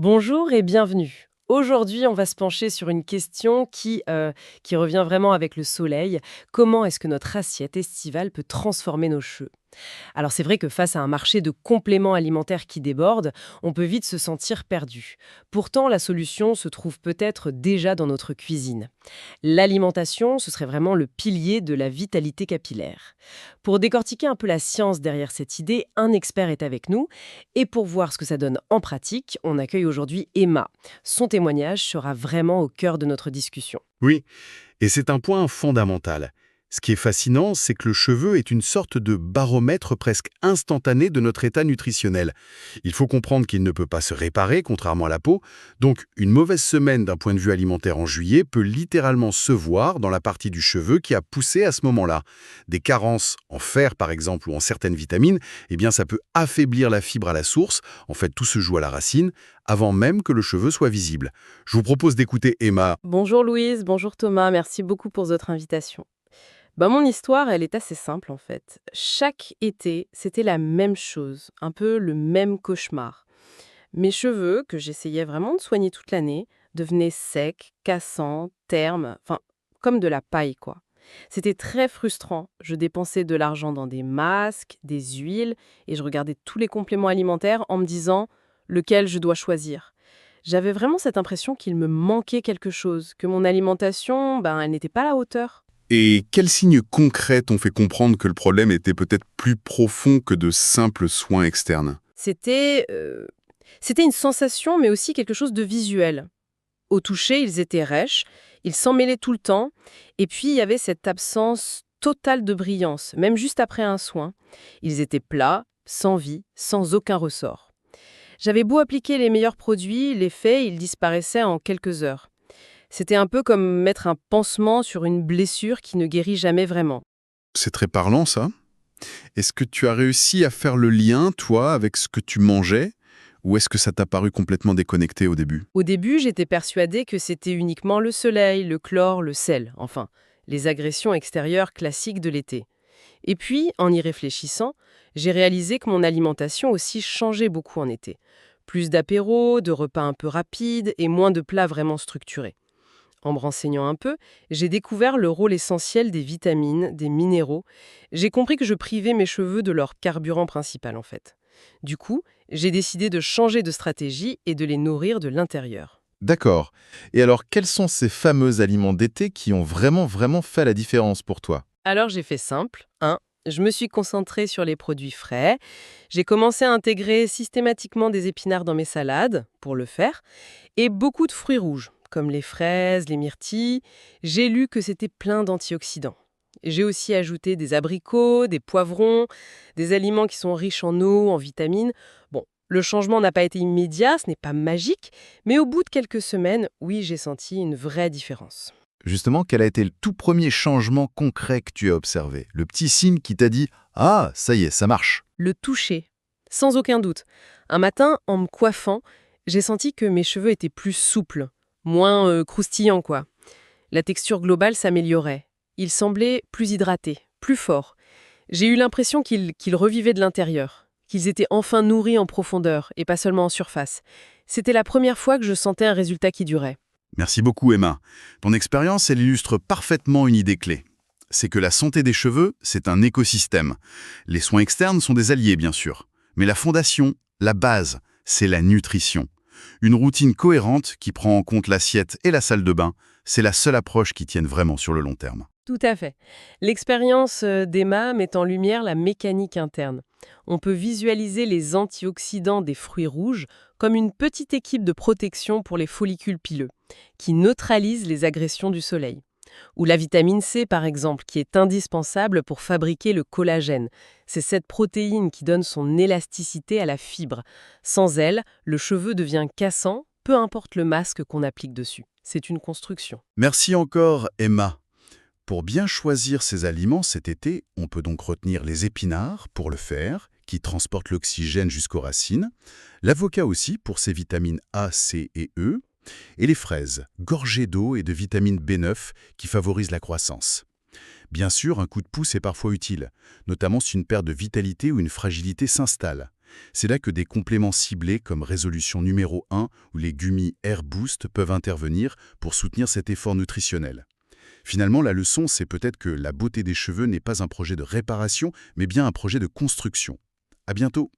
Bonjour et bienvenue. Aujourd'hui, on va se pencher sur une question qui revient vraiment avec le soleil. Comment est-ce que notre assiette estivale peut transformer nos cheveux? Alors c'est vrai que face à un marché de compléments alimentaires qui déborde, on peut vite se sentir perdu. Pourtant, la solution se trouve peut-être déjà dans notre cuisine. L'alimentation, ce serait vraiment le pilier de la vitalité capillaire. Pour décortiquer un peu la science derrière cette idée, un expert est avec nous. Et pour voir ce que ça donne en pratique, on accueille aujourd'hui Emma. Son témoignage sera vraiment au cœur de notre discussion. Oui, et c'est un point fondamental. Ce qui est fascinant, c'est que le cheveu est une sorte de baromètre presque instantané de notre état nutritionnel. Il faut comprendre qu'il ne peut pas se réparer, contrairement à la peau, donc une mauvaise semaine d'un point de vue alimentaire en juillet peut littéralement se voir dans la partie du cheveu qui a poussé à ce moment-là. Des carences en fer, par exemple, ou en certaines vitamines, eh bien ça peut affaiblir la fibre à la source, en fait tout se joue à la racine, avant même que le cheveu soit visible. Je vous propose d'écouter Emma. Bonjour Louise, bonjour Thomas, merci beaucoup pour votre invitation. Mon histoire, elle est assez simple en fait. Chaque été, c'était la même chose, un peu le même cauchemar. Mes cheveux, que j'essayais vraiment de soigner toute l'année, devenaient secs, cassants, termes, enfin, comme de la paille quoi. C'était très frustrant. Je dépensais de l'argent dans des masques, des huiles, et je regardais tous les compléments alimentaires en me disant lequel je dois choisir. J'avais vraiment cette impression qu'il me manquait quelque chose, que mon alimentation, elle n'était pas à la hauteur. Et quels signes concrets t'ont fait comprendre que le problème était peut-être plus profond que de simples soins externes? C'était une sensation, mais aussi quelque chose de visuel. Au toucher, ils étaient rêches, ils s'en mêlaient tout le temps, et puis il y avait cette absence totale de brillance, même juste après un soin. Ils étaient plats, sans vie, sans aucun ressort. J'avais beau appliquer les meilleurs produits, l'effet, il disparaissait en quelques heures. C'était un peu comme mettre un pansement sur une blessure qui ne guérit jamais vraiment. C'est très parlant, ça. Est-ce que tu as réussi à faire le lien, toi, avec ce que tu mangeais? Ou est-ce que ça t'a paru complètement déconnecté au début? Au début, j'étais persuadée que c'était uniquement le soleil, le chlore, le sel, enfin, les agressions extérieures classiques de l'été. Et puis, en y réfléchissant, j'ai réalisé que mon alimentation aussi changeait beaucoup en été. Plus d'apéros, de repas un peu rapides et moins de plats vraiment structurés. En me renseignant un peu, j'ai découvert le rôle essentiel des vitamines, des minéraux. J'ai compris que je privais mes cheveux de leur carburant principal en fait. Du coup, j'ai décidé de changer de stratégie et de les nourrir de l'intérieur. D'accord. Et alors, quels sont ces fameux aliments d'été qui ont vraiment fait la différence pour toi? Alors j'ai fait simple. Je me suis concentrée sur les produits frais. J'ai commencé à intégrer systématiquement des épinards dans mes salades, pour le faire, et beaucoup de fruits rouges, comme les fraises, les myrtilles. J'ai lu que c'était plein d'antioxydants. J'ai aussi ajouté des abricots, des poivrons, des aliments qui sont riches en eau, en vitamines. Bon, le changement n'a pas été immédiat, ce n'est pas magique, mais au bout de quelques semaines, oui, j'ai senti une vraie différence. Justement, quel a été le tout premier changement concret que tu as observé? Le petit signe qui t'a dit: «Ah, ça y est, ça marche». Le toucher, sans aucun doute. Un matin, en me coiffant, j'ai senti que mes cheveux étaient plus souples, moins croustillants quoi. La texture globale s'améliorait. Ils semblaient plus hydratés, plus forts. J'ai eu l'impression qu'ils revivaient de l'intérieur, qu'ils étaient enfin nourris en profondeur et pas seulement en surface. C'était la première fois que je sentais un résultat qui durait. Merci beaucoup, Emma. Ton expérience, elle illustre parfaitement une idée clé. C'est que la santé des cheveux, c'est un écosystème. Les soins externes sont des alliés, bien sûr. Mais la fondation, la base, c'est la nutrition. Une routine cohérente qui prend en compte l'assiette et la salle de bain, c'est la seule approche qui tienne vraiment sur le long terme. Tout à fait. L'expérience d'Emma met en lumière la mécanique interne. On peut visualiser les antioxydants des fruits rouges comme une petite équipe de protection pour les follicules pileux, qui neutralise les agressions du soleil. Ou la vitamine C, par exemple, qui est indispensable pour fabriquer le collagène. C'est cette protéine qui donne son élasticité à la fibre. Sans elle, le cheveu devient cassant, peu importe le masque qu'on applique dessus. C'est une construction. Merci encore, Emma. Pour bien choisir ces aliments cet été, on peut donc retenir les épinards pour le fer, qui transportent l'oxygène jusqu'aux racines, l'avocat aussi pour ses vitamines A, C et E, et les fraises, gorgées d'eau et de vitamine B9 qui favorisent la croissance. Bien sûr, un coup de pouce est parfois utile, notamment si une perte de vitalité ou une fragilité s'installe. C'est là que des compléments ciblés comme Résolution numéro 1 ou les gummies Air Boost peuvent intervenir pour soutenir cet effort nutritionnel. Finalement, la leçon, c'est peut-être que la beauté des cheveux n'est pas un projet de réparation, mais bien un projet de construction. À bientôt!